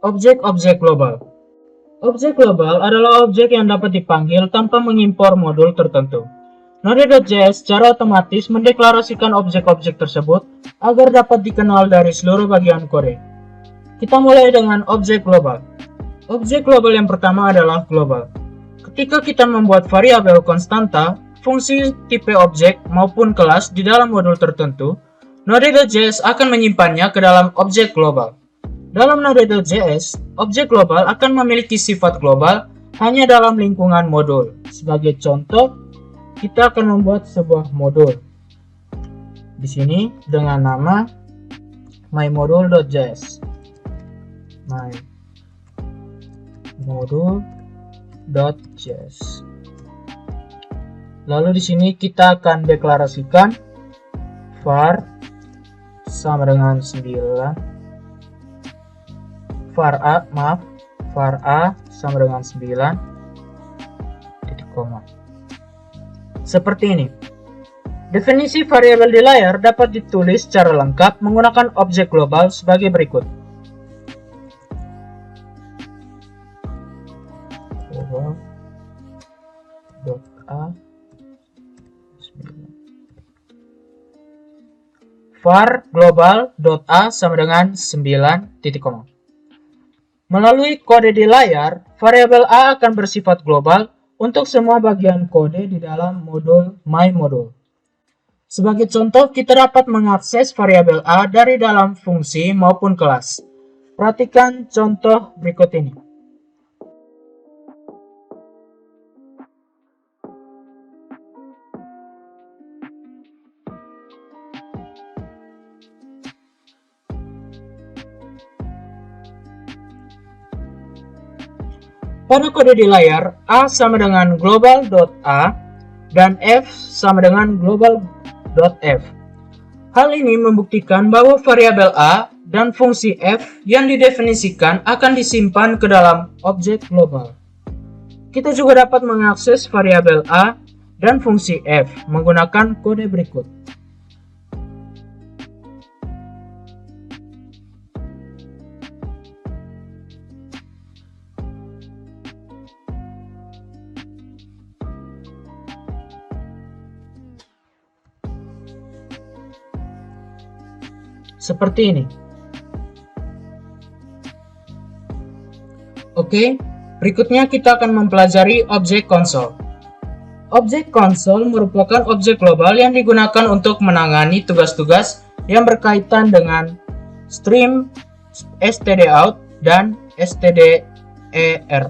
Objek-objek global. Objek global adalah objek yang dapat dipanggil tanpa mengimpor modul tertentu. Node.js secara otomatis mendeklarasikan objek-objek tersebut agar dapat dikenal dari seluruh bagian kode. Kita mulai dengan objek global. Objek global yang pertama adalah global. Ketika kita membuat variabel konstanta, fungsi tipe objek maupun kelas di dalam modul tertentu, Node.js akan menyimpannya ke dalam objek global. Dalam Node.js, objek global akan memiliki sifat global hanya dalam lingkungan modul. Sebagai contoh, kita akan membuat sebuah modul. Di sini dengan nama mymodule.js. mymodule.js. Lalu di sini kita akan deklarasikan var sama dengan 9. var a sama dengan 9 titik koma. Seperti ini. Definisi variabel di layar dapat ditulis secara lengkap menggunakan objek global sebagai berikut. var global.a sama dengan 9 titik koma. Melalui kode di layar, variabel A akan bersifat global untuk semua bagian kode di dalam modul mymodule. Sebagai contoh, kita dapat mengakses variabel A dari dalam fungsi maupun kelas. Perhatikan contoh berikut ini. Pada kode di layar, A sama dengan global.a dan F sama dengan global.f. Hal ini membuktikan bahwa variabel A dan fungsi F yang didefinisikan akan disimpan ke dalam objek global. Kita juga dapat mengakses variabel A dan fungsi F menggunakan kode berikut. Seperti ini. Oke, berikutnya kita akan mempelajari objek konsol. Objek konsol merupakan objek global yang digunakan untuk menangani tugas-tugas yang berkaitan dengan stream, stdout, dan stderr.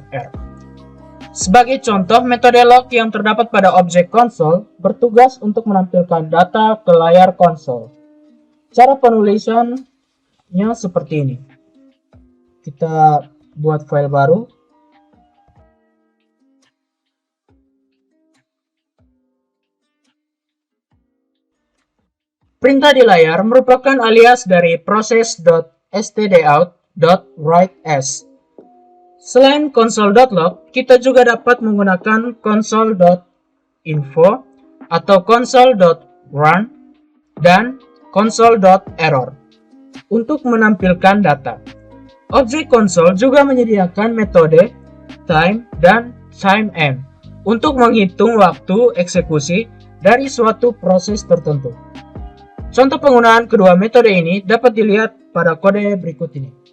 Sebagai contoh, metode log yang terdapat pada objek konsol bertugas untuk menampilkan data ke layar konsol. Cara penulisannya seperti ini. Kita buat file baru. Perintah di layar merupakan alias dari process.stdout.writeS. Selain console.log, kita juga dapat menggunakan console.info atau console.run dan console.error untuk menampilkan data. Objek konsol juga menyediakan metode time dan timeend untuk menghitung waktu eksekusi dari suatu proses tertentu. Contoh penggunaan kedua metode ini dapat dilihat pada kode berikut ini.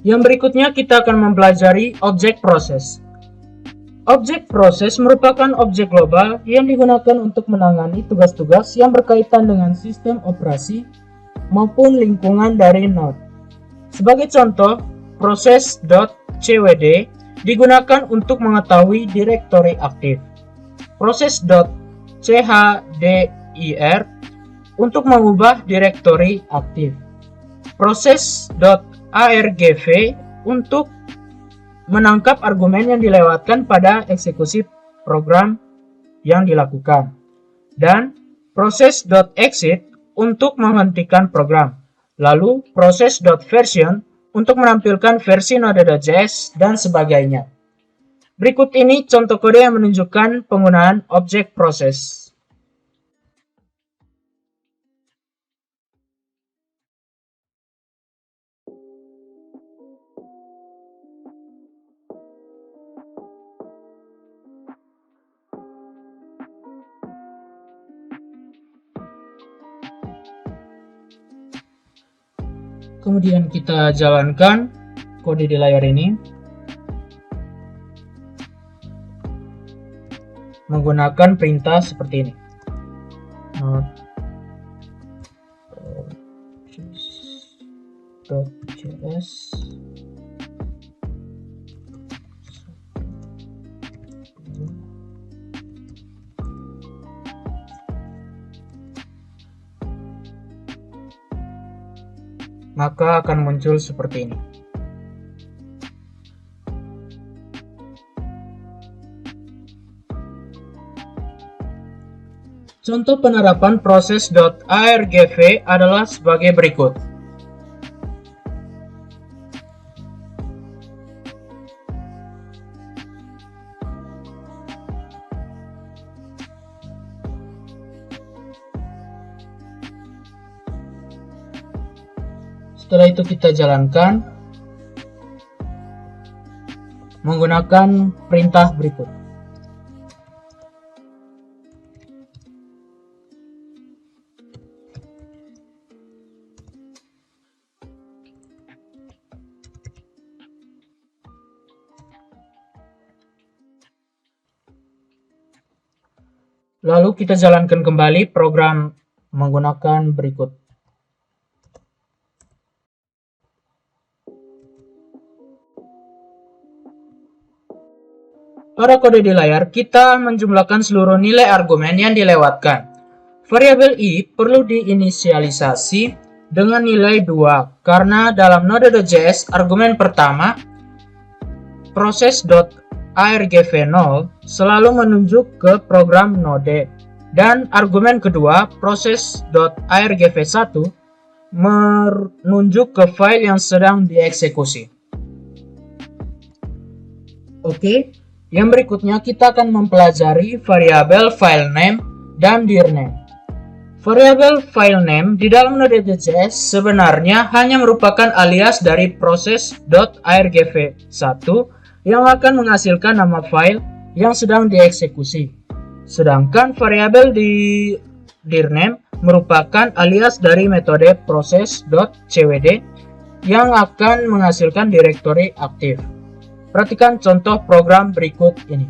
Yang berikutnya kita akan mempelajari objek proses. Objek proses merupakan objek global yang digunakan untuk menangani tugas-tugas yang berkaitan dengan sistem operasi maupun lingkungan dari node. Sebagai contoh, proses.cwd digunakan untuk mengetahui direktori aktif. Proses.chdir untuk mengubah direktori aktif. Proses.argv untuk menangkap argumen yang dilewatkan pada eksekusi program yang dilakukan. Dan proses.exit untuk menghentikan program. Lalu proses.version untuk menampilkan versi Node.js dan sebagainya. Berikut ini contoh kode yang menunjukkan penggunaan objek proses. Kemudian kita jalankan kode di layar ini menggunakan perintah seperti ini. Node.js maka akan muncul seperti ini. Contoh penerapan proses.argv adalah sebagai berikut. Setelah itu kita jalankan menggunakan perintah berikut. Lalu kita jalankan kembali program menggunakan berikut. Pada kode di layar, kita menjumlahkan seluruh nilai argumen yang dilewatkan. Variabel i perlu diinisialisasi dengan nilai 2, karena dalam Node.js argumen pertama, proses.argv0 selalu menunjuk ke program Node, dan argumen kedua, proses.argv1 menunjuk ke file yang sedang dieksekusi. Oke. Yang berikutnya kita akan mempelajari variabel filename dan dirname. Variabel filename di dalam Node.js sebenarnya hanya merupakan alias dari proses.argv1 yang akan menghasilkan nama file yang sedang dieksekusi. Sedangkan variabel di dirname merupakan alias dari metode proses.cwd yang akan menghasilkan direktori aktif. Perhatikan contoh program berikut ini.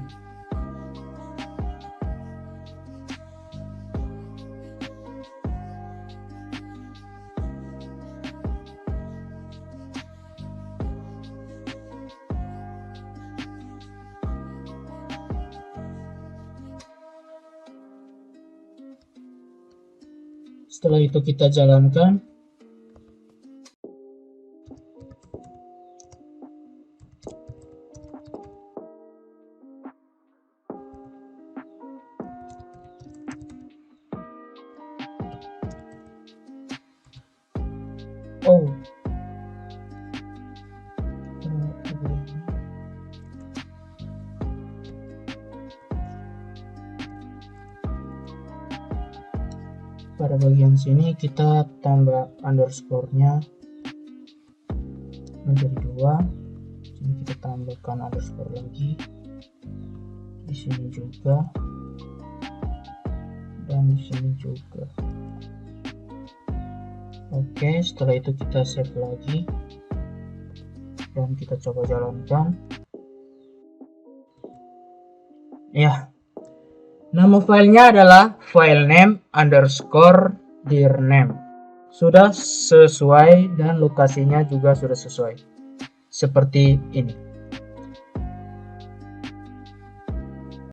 Setelah itu kita jalankan. Pada bagian sini kita tambah underscore-nya menjadi 2. Sini kita tambahkan underscore lagi. Di sini juga. Dan di sini juga. Oke, setelah itu kita save lagi. Dan kita coba jalankan. Ya. Nama filenya adalah filename_dirname. Sudah sesuai dan lokasinya juga sudah sesuai. Seperti ini.